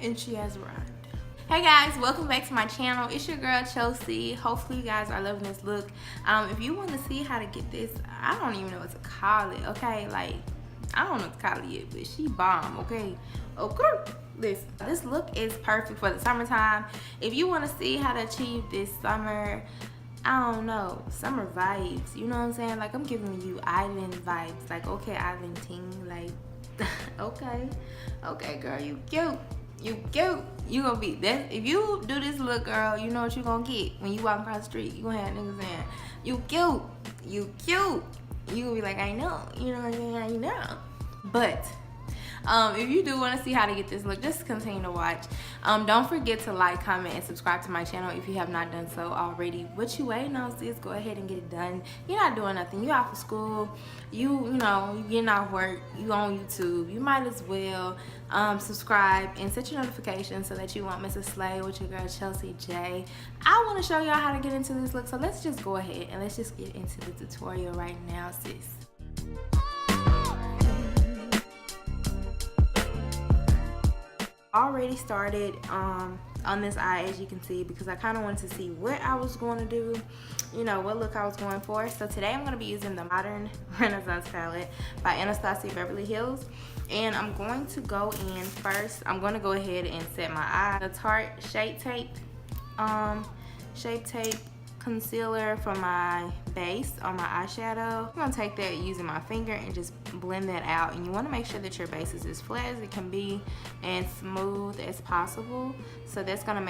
And she has arrived. Hey guys, welcome back to my channel. It's your girl Chelsea. Hopefully you guys are loving this look. If you want to see how to get this, I don't even know what to call it, okay? Like, I don't know what to call it yet, but she bomb, okay? Okay. This look is perfect for the summertime. If you want to see how to achieve this summer, I don't know, summer vibes, you know what I'm saying? Like, I'm giving you island vibes, like, okay, island ting, like, okay girl, you cute, you gonna be that. If you do this look, girl, you know what you gonna get when you walk across the street. You gonna have niggas saying, you cute, you gonna be like, I know, you know what I'm saying, I know. But if you do want to see how to get this look, just continue to watch. Don't forget to like, comment, and subscribe to my channel if you have not done so already. What you waiting on, sis? Go ahead and get it done. You're not doing nothing. You out for school. You know, you getting off work. You on YouTube. You might as well subscribe and set your notifications so that you won't miss a slay with your girl Chelsea J. I want to show y'all how to get into this look, so let's just go ahead and let's just get into the tutorial right now, sis. Already started on this eye, as you can see, because I kind of wanted to see what I was going to do, you know, what look I was going for. So today I'm going to be using the Modern Renaissance palette by Anastasia Beverly Hills, and I'm going to go in first. I'm going to go ahead and set my eye. The Tarte Shape Tape concealer for my base on my eyeshadow. I'm gonna take that using my finger and just blend that out, and you want to make sure that your base is as flat as it can be and smooth as possible. So that's gonna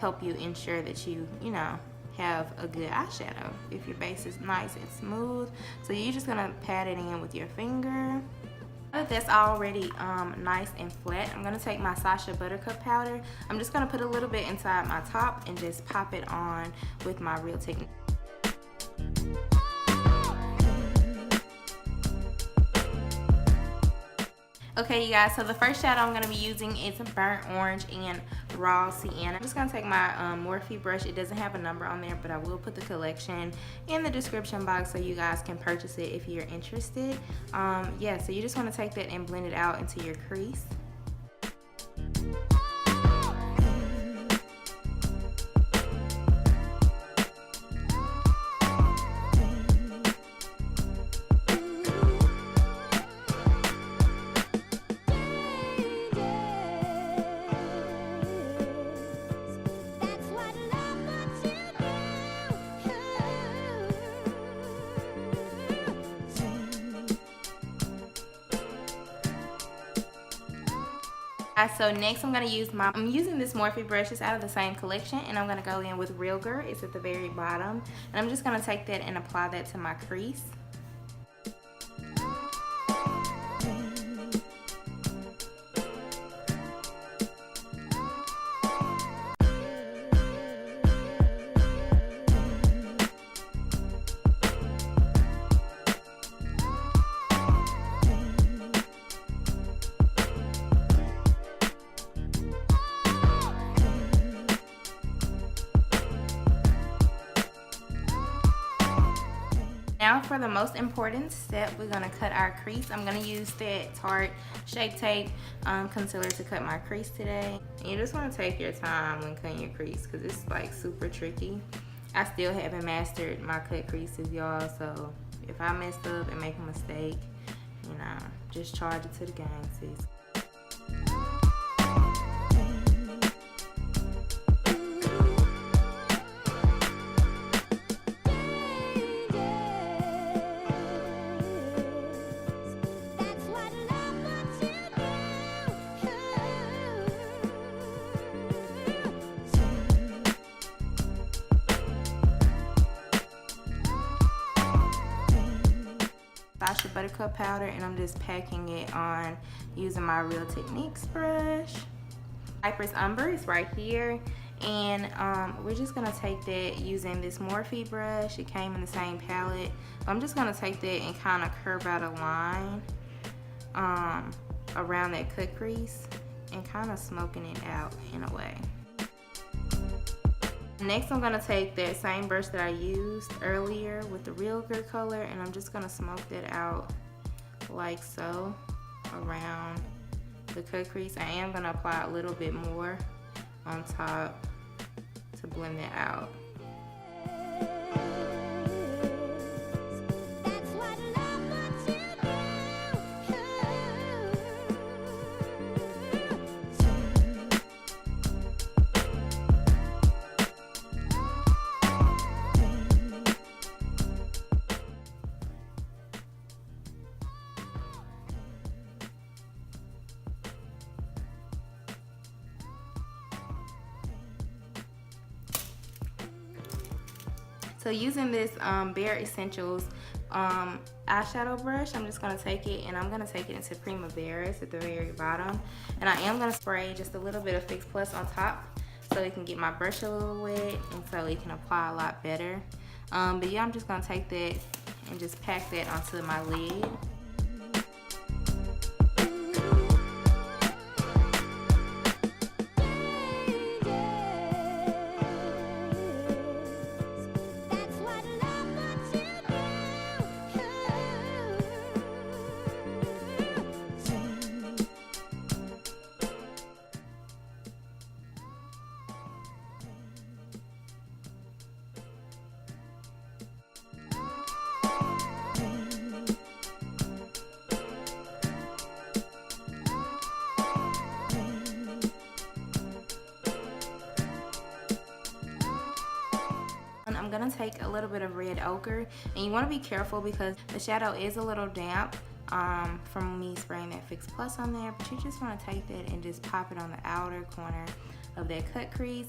help you ensure that you know, have a good eyeshadow if your base is nice and smooth. So you're just gonna pat it in with your finger. That's already nice and flat. I'm gonna take my Sacha Buttercup powder. I'm just gonna put a little bit inside my top and just pop it on with my Real Technique. Okay, you guys, so the first shadow I'm going to be using is Burnt Orange and Raw Sienna. I'm just going to take my Morphe brush. It doesn't have a number on there, but I will put the collection in the description box so you guys can purchase it if you're interested. Yeah, so you just want to take that and blend it out into your crease. So next I'm using this Morphe brush. It's out of the same collection, and I'm gonna go in with Realgar. It's at the very bottom, and I'm just gonna take that and apply that to my crease. Now for the most important step, we're gonna cut our crease. I'm gonna use that Tarte Shape Tape concealer to cut my crease today. And you just wanna take your time when cutting your crease because it's like super tricky. I still haven't mastered my cut creases, y'all, so if I messed up and make a mistake, you know, just charge it to the game, sis. Sacha Buttercup powder, and I'm just packing it on using my Real Techniques brush. Cypress Umber is right here, and we're just gonna take that using this Morphe brush. It came in the same palette. I'm just gonna take that and kind of curve out a line around that cut crease and kind of smoking it out in a way. Next, I'm gonna take that same brush that I used earlier with the Realgar color, and I'm just gonna smoke that out like so around the cut crease. I am gonna apply a little bit more on top to blend it out. So using this Bare Essentials eyeshadow brush, I'm just going to take it and I'm going to take it into Primavera. It's at the very bottom. And I am going to spray just a little bit of Fix Plus on top so it can get my brush a little wet and so it can apply a lot better. But yeah, I'm just going to take that and just pack that onto my lid. I'm gonna take a little bit of red ochre, and you want to be careful because the shadow is a little damp from me spraying that Fix Plus on there, but you just want to take that and just pop it on the outer corner of that cut crease.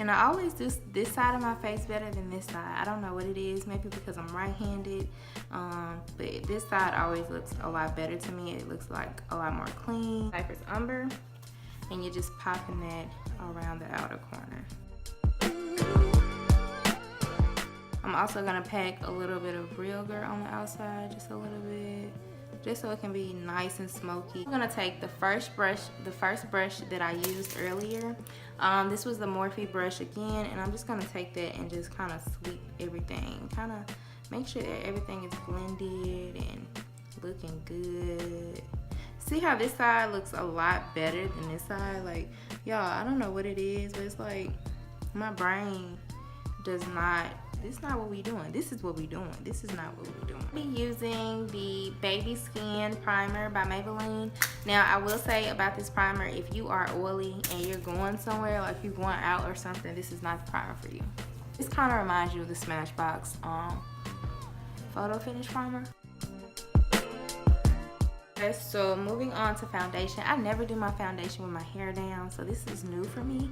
And I always do this side of my face better than this side. I don't know what it is, maybe because I'm right-handed, but this side always looks a lot better to me. It looks like a lot more clean. Cypress Umber, and you're just popping that around the outer corner. I'm also gonna pack a little bit of Realgar on the outside, just a little bit, just so it can be nice and smoky. I'm gonna take the first brush that I used earlier. This was the Morphe brush again, and I'm just gonna take that and just kind of sweep everything, kind of make sure that everything is blended and looking good. See how this side looks a lot better than this side? Like, y'all, I don't know what it is, but it's like my brain does not. This is not what we doing. This is what we doing. This is not what we doing. I'll be using the Baby Skin Primer by Maybelline. Now, I will say about this primer, if you are oily and you're going somewhere, like you're going out or something, this is not the primer for you. This kind of reminds you of the Smashbox Photo Finish Primer. Okay, so moving on to foundation. I never do my foundation with my hair down, so this is new for me.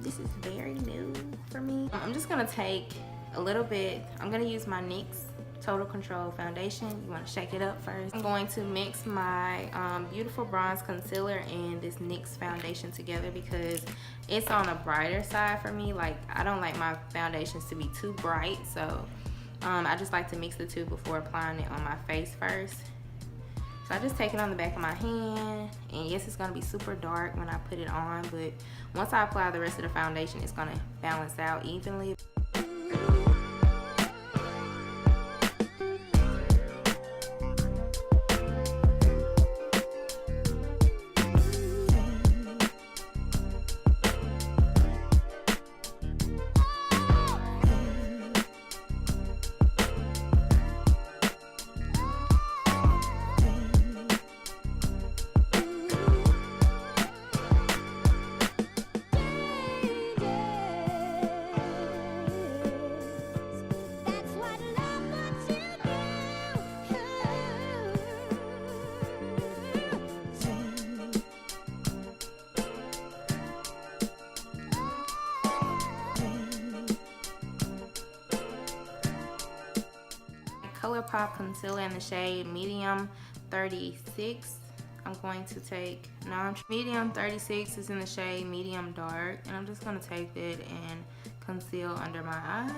This is very new for me. I'm just gonna take a little bit. I'm gonna use my NYX Total Control foundation. You want to shake it up first. I'm going to mix my Beautiful Bronze Concealer and this NYX foundation together because it's on a brighter side for me. Like, I don't like my foundations to be too bright, so I just like to mix the two before applying it on my face first. So I just take it on the back of my hand, and yes, it's gonna be super dark when I put it on, but once I apply the rest of the foundation, it's gonna balance out evenly. Colourpop concealer in the shade medium 36. I'm going to take medium 36 is in the shade medium dark, and I'm just going to take that and conceal under my eyes.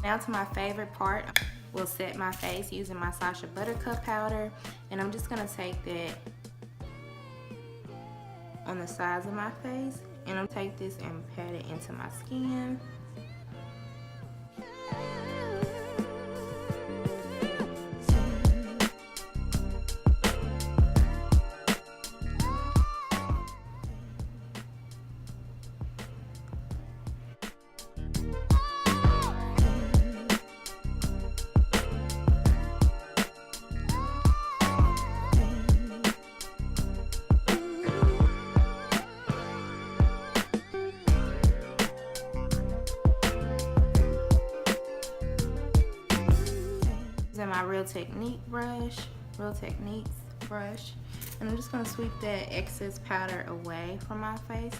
Now to my favorite part, we'll set my face using my Sacha Buttercup powder, and I'm just gonna take that on the sides of my face, and I'll take this and pat it into my skin. My Real Techniques brush, and I'm just gonna sweep that excess powder away from my face.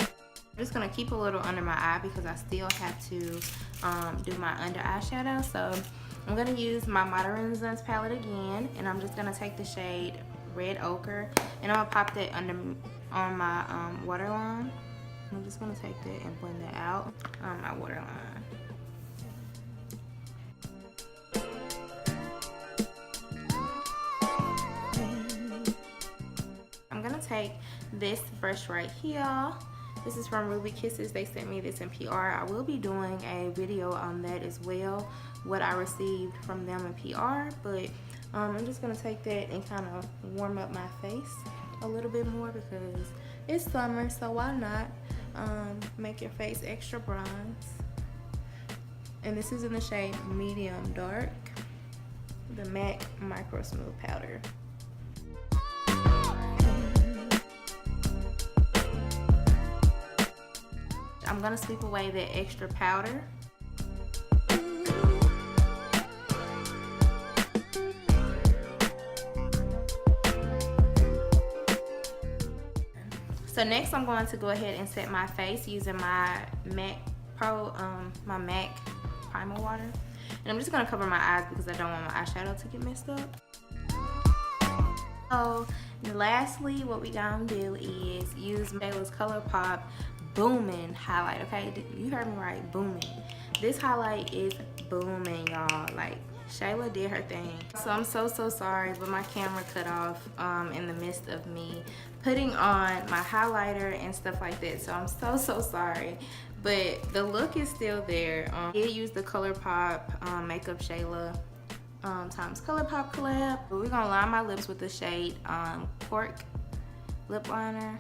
I'm just gonna keep a little under my eye because I still have to do my under eye shadow. So I'm gonna use my Modern Renaissance palette again, and I'm just gonna take the shade Red Ochre, and I'm gonna pop that on my waterline. I'm just gonna take that and blend that out on my waterline. I'm gonna take this brush right here. This is from Ruby Kisses. They sent me this in PR. I will be doing a video on that as well, what I received from them in PR, but I'm just gonna take that and kind of warm up my face a little bit more because it's summer, so why not make your face extra bronze. And this is in the shade Medium Dark, the MAC Micro Smooth Powder. I'm gonna sweep away that extra powder. So next I'm going to go ahead and set my face using my MAC Primer Water. And I'm just gonna cover my eyes because I don't want my eyeshadow to get messed up. So lastly, what we gonna do is use Shayla's Colourpop BOOMIN highlight. Okay, you heard me right, BOOMIN. This highlight is booming, y'all. Like, Shayla did her thing. So I'm so sorry, but my camera cut off in the midst of me putting on my highlighter and stuff like that. So I'm so sorry, but the look is still there. I did use the Colourpop Makeupshayla times Colourpop collab. But we're gonna line my lips with the shade Cork lip liner.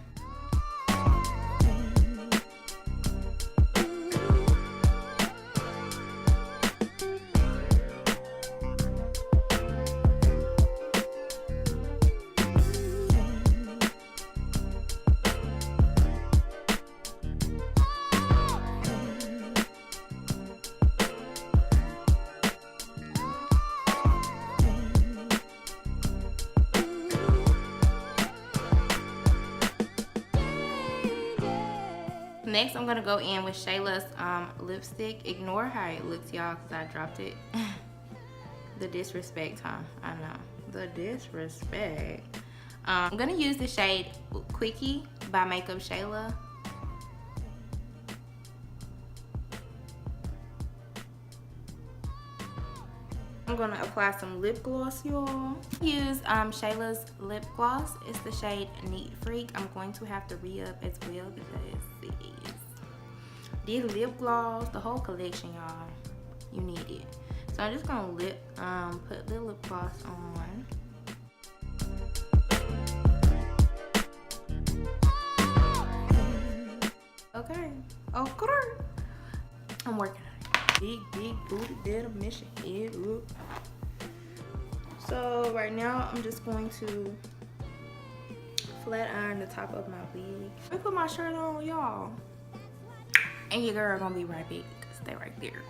Next, I'm gonna go in with Shayla's lipstick. Ignore how it looks, y'all, because I dropped it. The disrespect, huh? I know. The disrespect. I'm gonna use the shade Quickie by Makeupshayla. I'm gonna apply some lip gloss, y'all. Use Shayla's lip gloss. It's the shade Neat Freak. I'm going to have to re-up as well because these lip gloss, the whole collection, y'all, you need it. So I'm just gonna put the lip gloss on. Okay, I'm working on it. Big booty mission here. So right now I'm just going to flat iron the top of my wig. Let me put my shirt on, y'all. And your girl gonna be right back. Stay right there.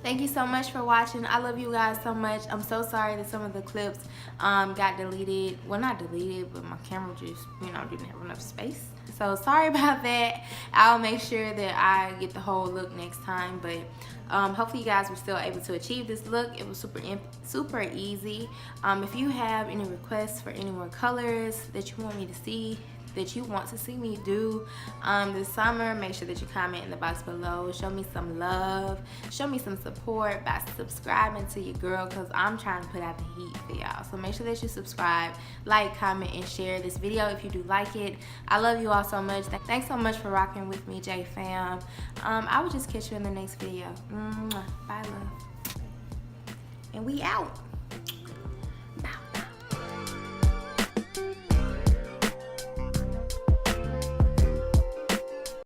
Thank you so much for watching. I love you guys so much. I'm so sorry that some of the clips got deleted. Well, not deleted, but my camera just, you know, didn't have enough space. So sorry about that. I'll make sure that I get the whole look next time. But hopefully you guys were still able to achieve this look. It was super easy. If you have any requests for any more colors that you want me to see, that you want to see me do this summer, make sure that you comment in the box below. Show me some love, show me some support by subscribing to your girl, because I'm trying to put out the heat for y'all. So make sure that you subscribe, like, comment, and share this video if you do like it. I love you all so much. Thanks so much for rocking with me, J fam. I will just catch you in the next video. Bye, love. And we out.